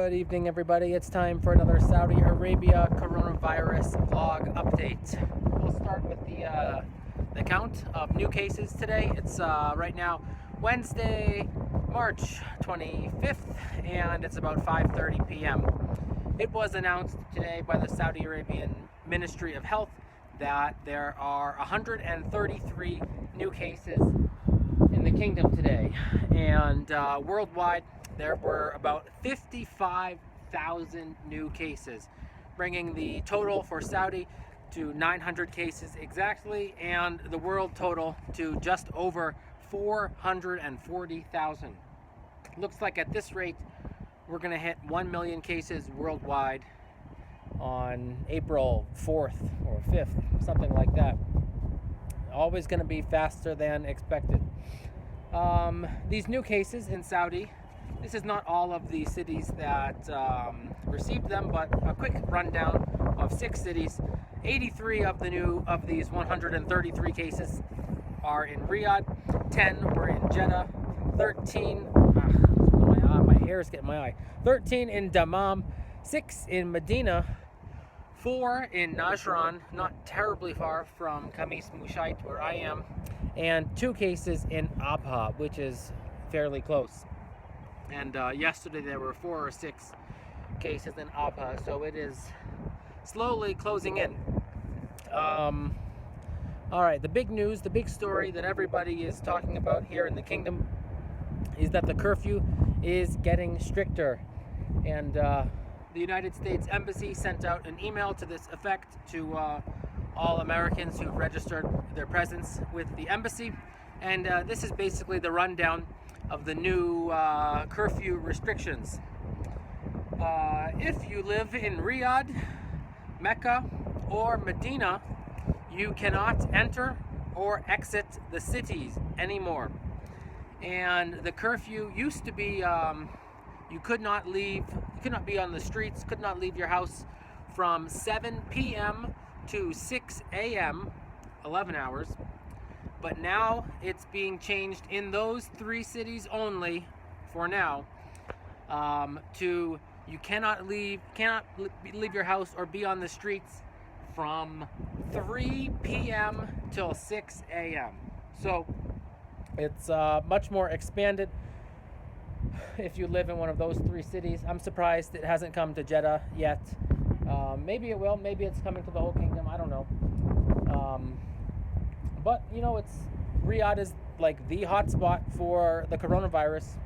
Good evening, everybody. It's time for another Saudi Arabia coronavirus vlog update. We'll start with the count of new cases today. It's right now Wednesday, March 25th, and it's about 5:30 p.m. It was announced today by the Saudi Arabian Ministry of Health that there are 133 new cases in the kingdom today, and worldwide there were about 55,000 new cases, bringing the total for Saudi to 900 cases exactly, and the world total to just over 440,000. Looks like at this rate we're going to hit 1 million cases worldwide on April 4th or 5th, something like that. Always going to be faster than expected. These new cases in Saudi, this is not all of the cities that received them, but a quick rundown of 6 cities. 83 of these 133 cases are in Riyadh, 10 were in Jeddah, 13 my hair is getting my eye. 13 in Dammam, 6 in Medina, 4 in Najran, not terribly far from Khamis Mushait where I am, and 2 cases in Abha, which is fairly close. And yesterday there were 4 or 6 cases in Abha, so it is slowly closing in. All right, the big news, the big story that everybody is talking about here in the kingdom is that the curfew is getting stricter. And the United States Embassy sent out an email to this effect to all Americans who've registered their presence with the embassy. And this is basically the rundown of the new curfew restrictions. If you live in Riyadh, Mecca, or Medina, you cannot enter or exit the cities anymore. And the curfew used to be you could not be on the streets, could not leave your house from 7 p.m. to 6 a.m., 11 hours. But now it's being changed in those 3 cities only for now, to you cannot leave your house or be on the streets from 3 p.m. till 6 a.m. So it's much more expanded if you live in one of those 3 cities. I'm surprised it hasn't come to Jeddah yet. Maybe it will. Maybe it's coming to the whole kingdom. I don't know. But you know, Riyadh is like the hotspot for the coronavirus,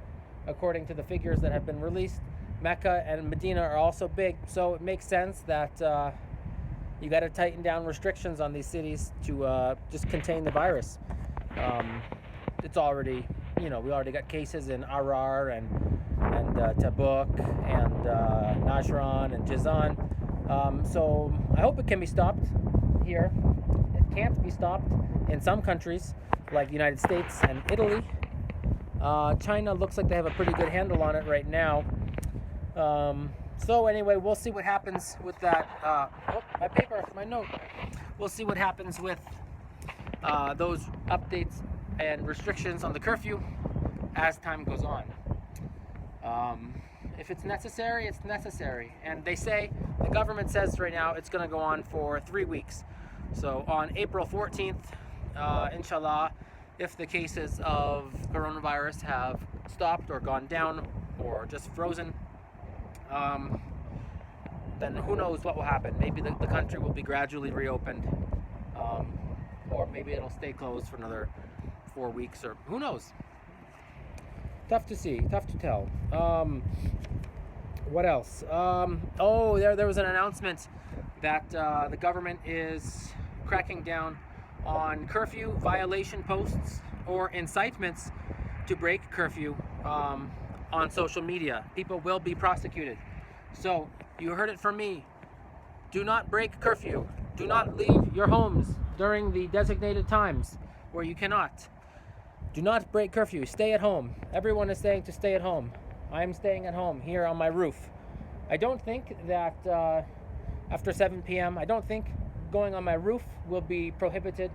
according to the figures that have been released. Mecca and Medina are also big, so it makes sense that you got to tighten down restrictions on these cities to just contain the virus. It's already, we already got cases in Arar and Tabuk and Najran and Jizan. So I hope it can be stopped here. It can't be stopped in some countries like the United States and Italy. China looks like they have a pretty good handle on it right now. So anyway, we'll see what happens with that. My paper, my note. We'll see what happens with those updates and restrictions on the curfew as time goes on. If it's necessary, it's necessary. And the government says right now it's going to go on for 3 weeks. So on April 14th, inshallah, if the cases of coronavirus have stopped or gone down or just frozen, then who knows what will happen. Maybe the country will be gradually reopened, or maybe it'll stay closed for another 4 weeks, or who knows. Tough to see, tough to tell. What else? There was an announcement that the government is cracking down on curfew violation posts or incitements to break curfew on social media. People will be prosecuted. So you heard it from me. Do not break curfew. Do not leave your homes during the designated times where you cannot. Do not break curfew. Stay at home. Everyone is saying to stay at home. I'm staying at home here on my roof. I don't think that after 7 p.m., I don't think going on my roof will be prohibited.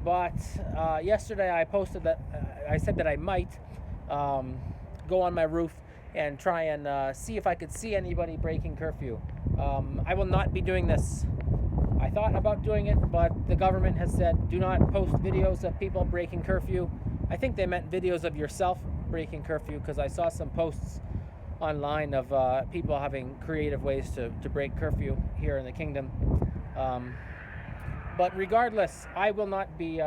But yesterday I posted that I said that I might go on my roof and try and see if I could see anybody breaking curfew. I will not be doing this. I thought about doing it, but the government has said do not post videos of people breaking curfew. I think they meant videos of yourself breaking curfew, because I saw some posts online of people having creative ways to break curfew here in the kingdom. But regardless, I will not be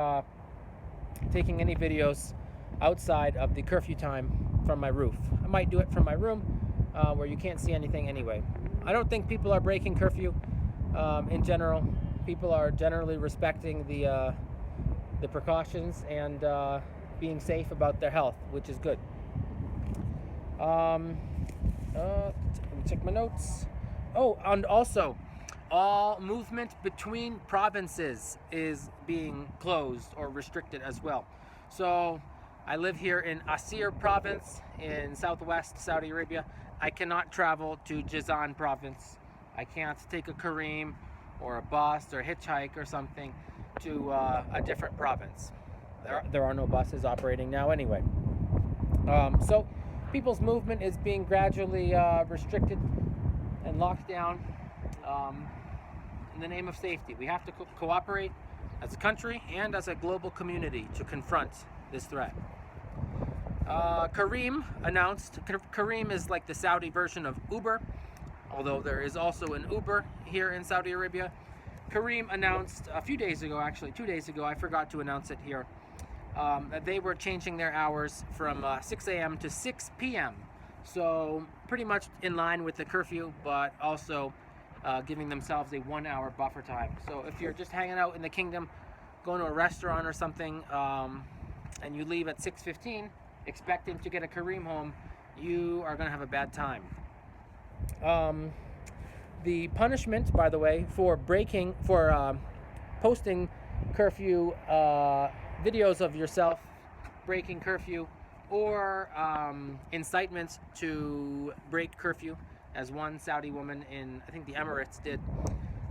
taking any videos outside of the curfew time from my roof. I might do it from my room where you can't see anything anyway. I don't think people are breaking curfew in general. People are generally respecting the precautions and being safe about their health, which is good. Let me check my notes. Oh, and also, all movement between provinces is being closed or restricted as well. So I live here in Asir province in southwest Saudi Arabia. I cannot travel to Jizan province. I can't take a Kareem or a bus or hitchhike or something to a different province. There are no buses operating now anyway. So people's movement is being gradually restricted and locked down in the name of safety. We have to cooperate as a country and as a global community to confront this threat. Kareem announced, Kareem is like the Saudi version of Uber, although there is also an Uber here in Saudi Arabia. Kareem announced a few days ago, actually 2 days ago, I forgot to announce it here, that they were changing their hours from 6 a.m. to 6 p.m. So pretty much in line with the curfew, but also giving themselves a 1 hour buffer time. So if you're just hanging out in the kingdom, going to a restaurant or something, and you leave at 6:15, expecting to get a Kareem home, you are going to have a bad time. The punishment, by the way, for posting curfew videos of yourself breaking curfew or incitement to break curfew, as one Saudi woman in, I think, the Emirates did,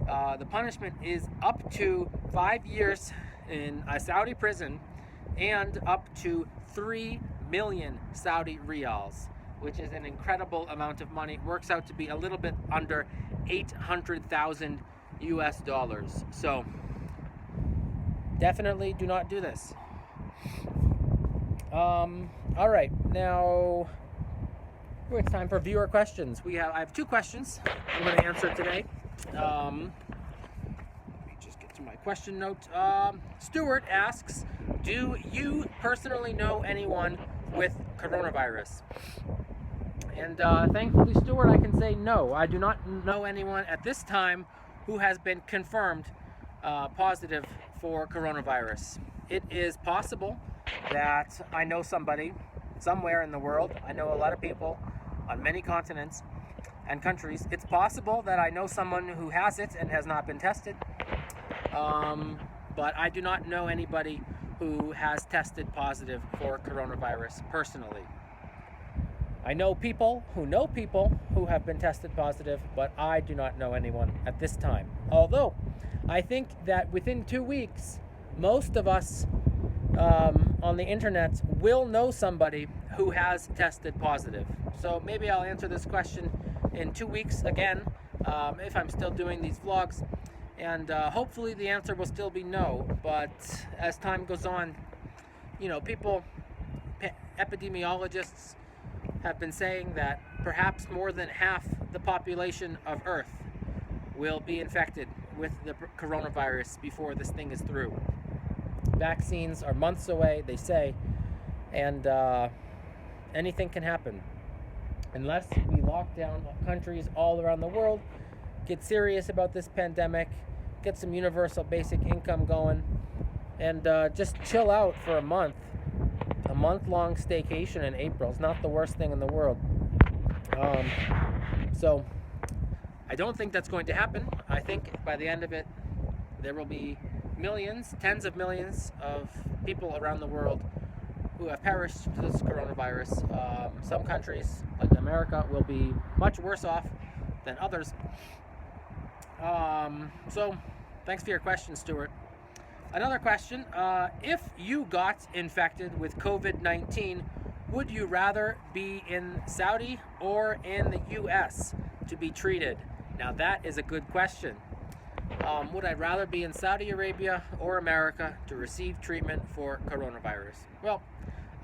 the punishment is up to 5 years in a Saudi prison and up to 3 million Saudi riyals, which is an incredible amount of money. It works out to be a little bit under 800,000 US dollars. So definitely do not do this. All right, now it's time for viewer questions. I have 2 questions I'm going to answer today. Let me just get to my question note. Stuart asks, do you personally know anyone with coronavirus? And thankfully, Stuart, I can say no. I do not know anyone at this time who has been confirmed positive for coronavirus. It is possible that I know somebody somewhere in the world. I know a lot of people on many continents and countries. It's possible that I know someone who has it and has not been tested. But I do not know anybody who has tested positive for coronavirus personally. I know people who have been tested positive, but I do not know anyone at this time. Although, I think that within 2 weeks, most of us on the internet will know somebody who has tested positive. So maybe I'll answer this question in 2 weeks again, if I'm still doing these vlogs. And hopefully the answer will still be no. But as time goes on, epidemiologists have been saying that perhaps more than half the population of Earth will be infected with the coronavirus before this thing is through. Vaccines are months away, they say, and anything can happen. Unless we lock down countries all around the world, get serious about this pandemic, get some universal basic income going, and just chill out for a month. A month-long staycation in April is not the worst thing in the world. So I don't think that's going to happen. I think by the end of it, there will be millions, tens of millions of people around the world who have perished to this coronavirus. Some countries, like America, will be much worse off than others. So thanks for your question, Stuart. Another question, if you got infected with COVID-19, Would you rather be in Saudi or in the US to be treated? Now that is a good question. Would I rather be in Saudi Arabia or America to receive treatment for coronavirus? Well,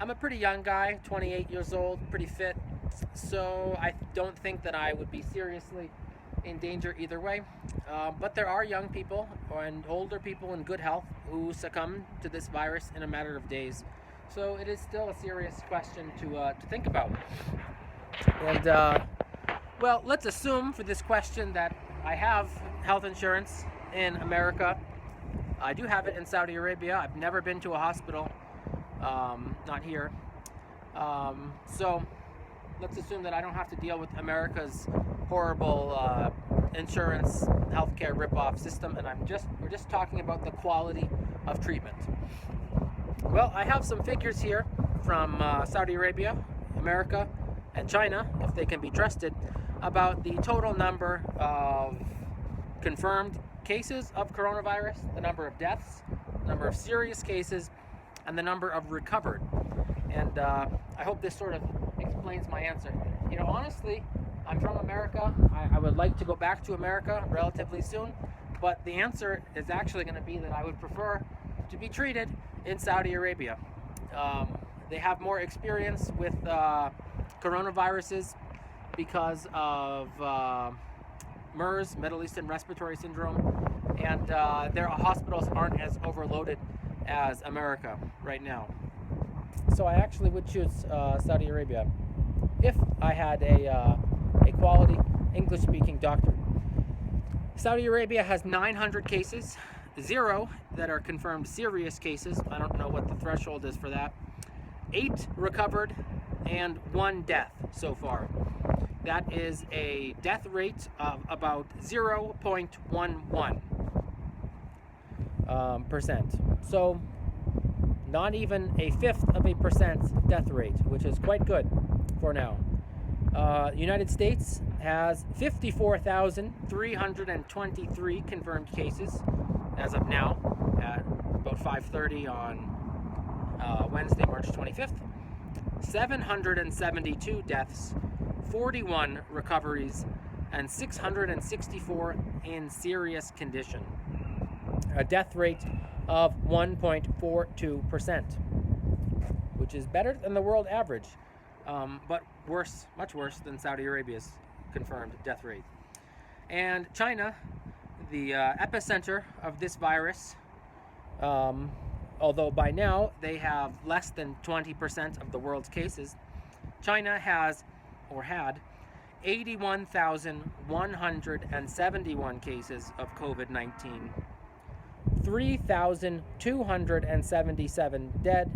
I'm a pretty young guy, 28 years old, pretty fit, so I don't think that I would be seriously in danger either way. But there are young people and older people in good health who succumb to this virus in a matter of days. So it is still a serious question to think about. And well, let's assume for this question that I have health insurance in America. I do have it in Saudi Arabia. I've never been to a hospital, not here. So let's assume that I don't have to deal with America's horrible insurance healthcare ripoff system, and we're just talking about the quality of treatment. Well, I have some figures here from Saudi Arabia, America, and China, if they can be trusted, about the total number of confirmed cases of coronavirus, the number of deaths, the number of serious cases, and the number of recovered. And I hope this sort of explains my answer. You know, honestly, I'm from America. I would like to go back to America relatively soon, but the answer is actually going to be that I would prefer to be treated in Saudi Arabia. They have more experience with coronaviruses because of MERS, Middle Eastern Respiratory Syndrome, and their hospitals aren't as overloaded as America right now. So I actually would choose Saudi Arabia if I had a quality English-speaking doctor. Saudi Arabia has 900 cases, 0 that are confirmed serious cases. I don't know what the threshold is for that. 8 recovered and 1 death so far. That is a death rate of about 0.11%. So not even a 1/5% death rate, which is quite good for now. United States has 54,323 confirmed cases as of now at about 5:30 on Wednesday, March 25th. 772 deaths, 41 recoveries, and 664 in serious condition. A death rate of 1.42%, which is better than the world average, but worse, much worse than Saudi Arabia's confirmed death rate. And China, the epicenter of this virus, although by now they have less than 20% of the world's cases, China has, or had, 81,171 cases of COVID-19, 3,277 dead,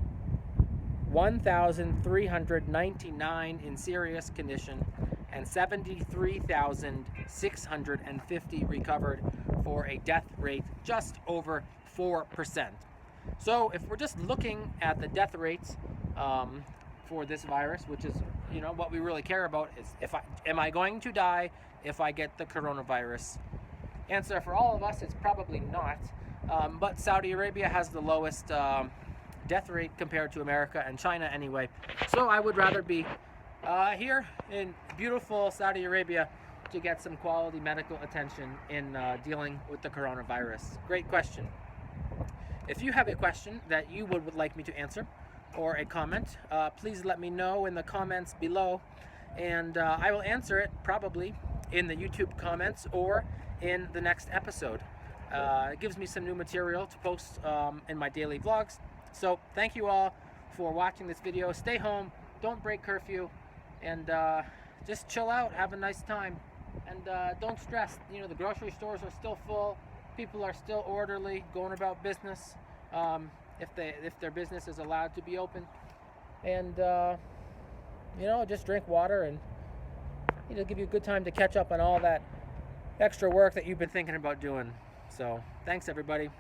1,399 in serious condition, and 73,650 recovered, for a death rate just over 4%. So if we're just looking at the death rates for this virus, which is, you know, what we really care about, is am I going to die if I get the coronavirus? Answer for all of us is probably not. But Saudi Arabia has the lowest death rate compared to America and China anyway. So I would rather be here in beautiful Saudi Arabia to get some quality medical attention in dealing with the coronavirus. Great question. If you have a question that you would like me to answer, or a comment, please let me know in the comments below, and I will answer it probably in the YouTube comments or in the next episode. It gives me some new material to post in my daily vlogs. So thank you all for watching this video. Stay home, don't break curfew, and just chill out, have a nice time, and don't stress. You know, the grocery stores are still full, people are still orderly, going about business, if their business is allowed to be open, and you know, just drink water, and it'll give you a good time to catch up on all that extra work that you've been thinking about doing. So thanks everybody.